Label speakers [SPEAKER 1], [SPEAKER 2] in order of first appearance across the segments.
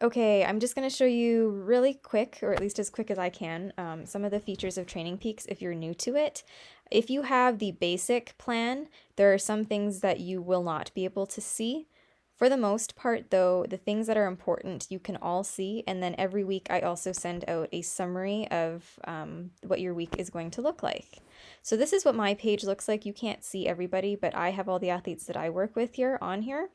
[SPEAKER 1] Okay, I'm just going to show you really quick, or at least as quick as I can, some of the features of Training Peaks if you're new to it. If you have the basic plan, there are some things that you will not be able to see. For the most part, though, the things that are important you can all see, and then every week I also send out a summary of what your week is going to look like. So this is what my page looks like. You can't see everybody, but I have all the athletes that I work with here on here.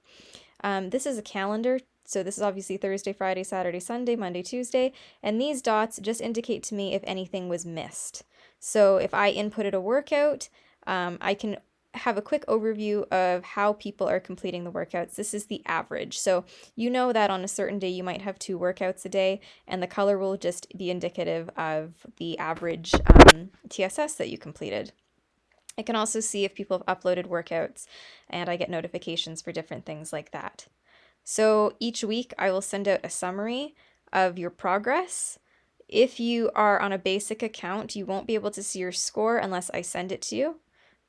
[SPEAKER 1] This is a calendar. So this is obviously Thursday, Friday, Saturday, Sunday, Monday, Tuesday, and these dots just indicate to me if anything was missed. So if I inputted a workout, I can have a quick overview of how people are completing the workouts. This is the average. So you know that on a certain day you might have 2 workouts a day, and the color will just be indicative of the average TSS that you completed. I can also see if people have uploaded workouts, and I get notifications for different things like that. So each week I will send out a summary of your progress. If you are on a basic account, you won't be able to see your score unless I send it to you.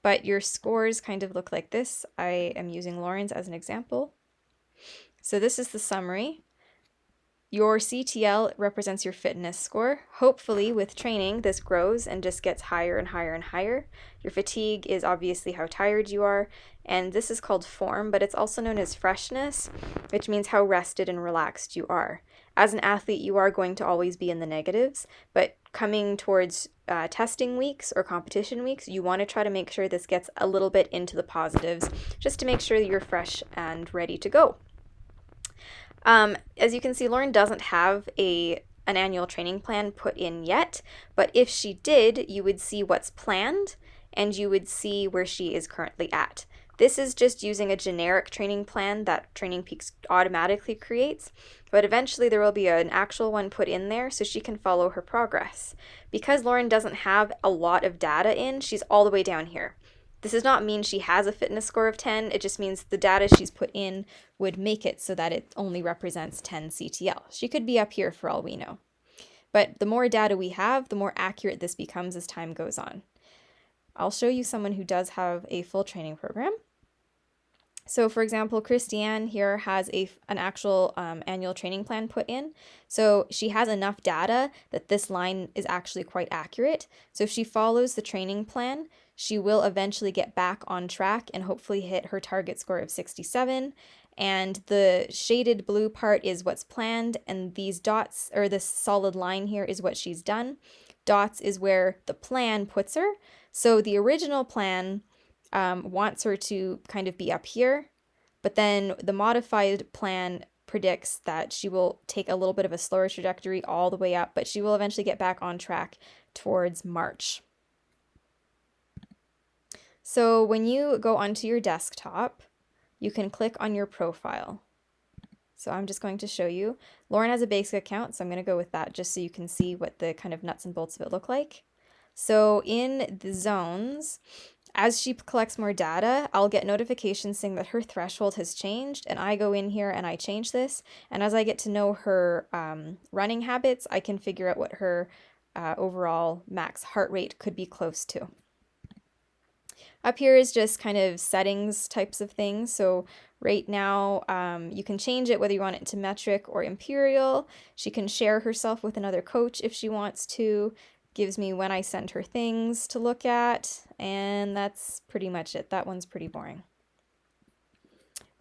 [SPEAKER 1] But your scores kind of look like this. I am using Lauren's as an example. So this is the summary. Your CTL represents your fitness score. Hopefully, with training, this grows and just gets higher and higher and higher. Your fatigue is obviously how tired you are, and this is called form, but it's also known as freshness, which means how rested and relaxed you are. As an athlete, you are going to always be in the negatives, but coming towards testing weeks or competition weeks, you want to try to make sure this gets a little bit into the positives just to make sure that you're fresh and ready to go. As you can see, Lauren doesn't have an annual training plan put in yet, but if she did, you would see what's planned and you would see where she is currently at. This is just using a generic training plan that Training Peaks automatically creates, but eventually there will be an actual one put in there so she can follow her progress. Because Lauren doesn't have a lot of data in, she's all the way down here. This does not mean she has a fitness score of 10. It just means the data she's put in would make it so that it only represents 10 CTL. She could be up here for all we know. But the more data we have, the more accurate this becomes as time goes on. I'll show you someone who does have a full training program. So for example, Christiane here has an actual annual training plan put in. So she has enough data that this line is actually quite accurate. So if she follows the training plan, she will eventually get back on track and hopefully hit her target score of 67. And the shaded blue part is what's planned, and these dots, or this solid line here, is what she's done. Dots is where the plan puts her. So the original plan wants her to kind of be up here, but then the modified plan predicts that she will take a little bit of a slower trajectory all the way up, but she will eventually get back on track towards March. So when you go onto your desktop, you can click on your profile. So I'm just going to show you. Lauren has a basic account, so I'm going to go with that just so you can see what the kind of nuts and bolts of it look like. So in the zones, as she collects more data, I'll get notifications saying that her threshold has changed, and I go in here and I change this. And as I get to know her running habits, I can figure out what her overall max heart rate could be close to. Up here is just kind of settings types of things. So right now, you can change it whether you want it to metric or imperial. She can share herself with another coach if she wants to. Gives me when I send her things to look at, and that's pretty much it. That one's pretty boring.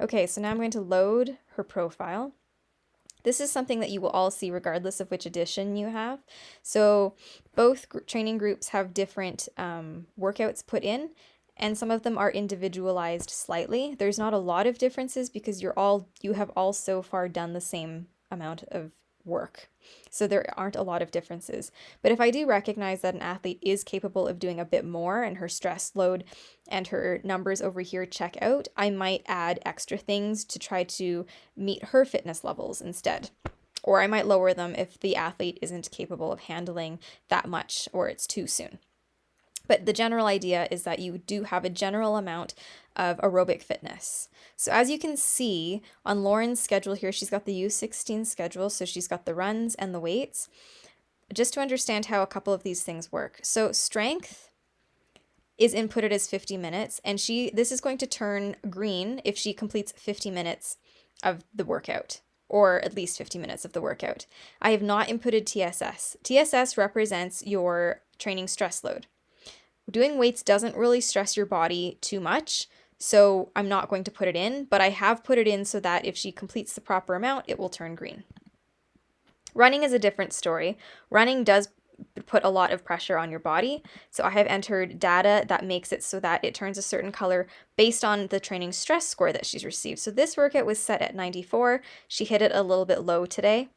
[SPEAKER 1] Okay, so now I'm going to load her profile. This is something that you will all see regardless of which edition you have. So both training groups have different workouts put in, and some of them are individualized slightly. There's not a lot of differences because you have all so far done the same amount of work. So there aren't a lot of differences. But if I do recognize that an athlete is capable of doing a bit more and her stress load and her numbers over here check out, I might add extra things to try to meet her fitness levels instead. Or I might lower them if the athlete isn't capable of handling that much or it's too soon. But the general idea is that you do have a general amount of aerobic fitness. So as you can see on Lauren's schedule here, she's got the U16 schedule, so she's got the runs and the weights. Just to understand how a couple of these things work. So strength is inputted as 50 minutes, and this is going to turn green if she completes 50 minutes of the workout. or at least 50 minutes of the workout. I have not inputted TSS. TSS represents your training stress load. Doing weights doesn't really stress your body too much, so I'm not going to put it in, but I have put it in so that if she completes the proper amount, it will turn green. Running is a different story. Running does put a lot of pressure on your body, so I have entered data that makes it so that it turns a certain color based on the training stress score that she's received. So this workout was set at 94. She hit it a little bit low today.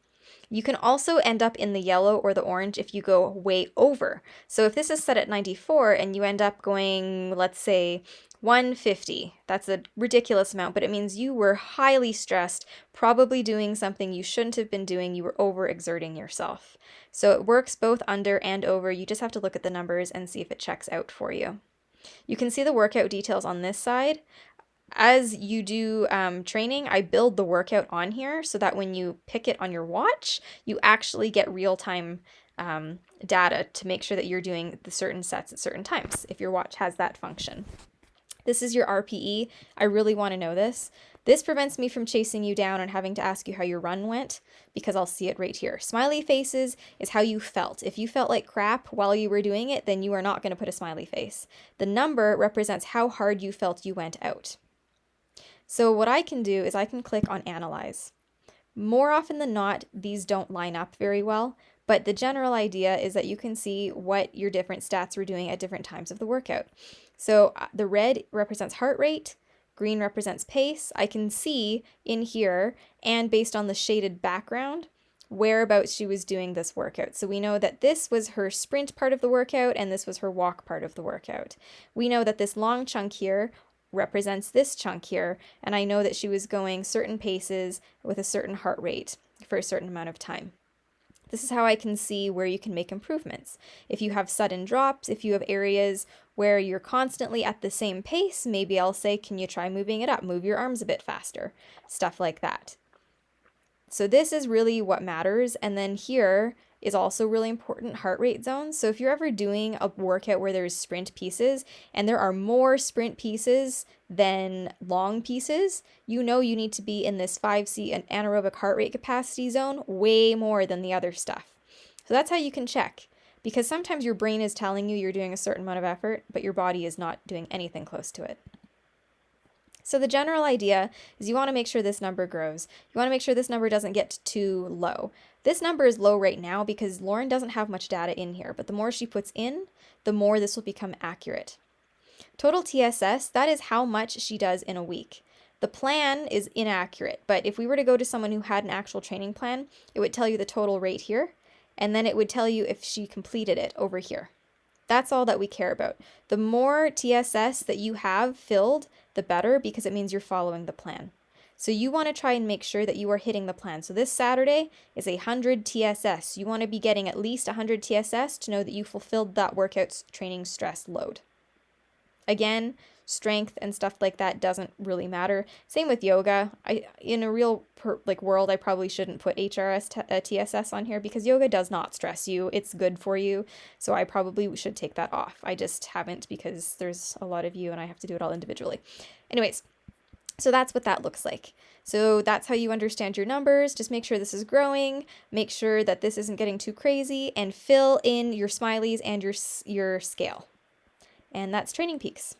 [SPEAKER 1] You can also end up in the yellow or the orange if you go way over. So if this is set at 94 and you end up going, let's say, 150, that's a ridiculous amount, but it means you were highly stressed, probably doing something you shouldn't have been doing. You were overexerting yourself. So it works both under and over. You just have to look at the numbers and see if it checks out for you. You can see the workout details on this side. As you do training, I build the workout on here so that when you pick it on your watch, you actually get real-time data to make sure that you're doing the certain sets at certain times, if your watch has that function. This is your RPE. I really want to know this. This prevents me from chasing you down and having to ask you how your run went, because I'll see it right here. Smiley faces is how you felt. If you felt like crap while you were doing it, then you are not going to put a smiley face. The number represents how hard you felt you went out. So what I can do is I can click on Analyze. More often than not, these don't line up very well, but the general idea is that you can see what your different stats were doing at different times of the workout. So the red represents heart rate, green represents pace. I can see in here, and based on the shaded background, whereabouts she was doing this workout. So we know that this was her sprint part of the workout and this was her walk part of the workout. We know that this long chunk here represents this chunk here, and I know that she was going certain paces with a certain heart rate for a certain amount of time. This is how I can see where you can make improvements. If you have sudden drops, if you have areas where you're constantly at the same pace, maybe I'll say, can you try moving it up? Move your arms a bit faster, stuff like that. So this is really what matters. And then here is also really important, heart rate zones. So if you're ever doing a workout where there's sprint pieces and there are more sprint pieces than long pieces, you know you need to be in this 5C and anaerobic heart rate capacity zone way more than the other stuff. So that's how you can check, because sometimes your brain is telling you you're doing a certain amount of effort, but your body is not doing anything close to it. So the general idea is you want to make sure this number grows. You want to make sure this number doesn't get too low. This number is low right now because Lauren doesn't have much data in here, but the more she puts in, the more this will become accurate. Total TSS, that is how much she does in a week. The plan is inaccurate, but if we were to go to someone who had an actual training plan, it would tell you the total rate here, and then it would tell you if she completed it over here. That's all that we care about. The more TSS that you have filled, the better, because it means you're following the plan. So you want to try and make sure that you are hitting the plan. So this Saturday is 100 TSS. You want to be getting at least 100 TSS to know that you fulfilled that workout's training stress load. Again, strength and stuff like that doesn't really matter. Same with yoga. In a real world, I probably shouldn't put TSS on here because yoga does not stress you. It's good for you. So I probably should take that off. I just haven't because there's a lot of you and I have to do it all individually. Anyways, so that's what that looks like. So that's how you understand your numbers. Just make sure this is growing. Make sure that this isn't getting too crazy, and fill in your smileys and your scale. And that's Training Peaks.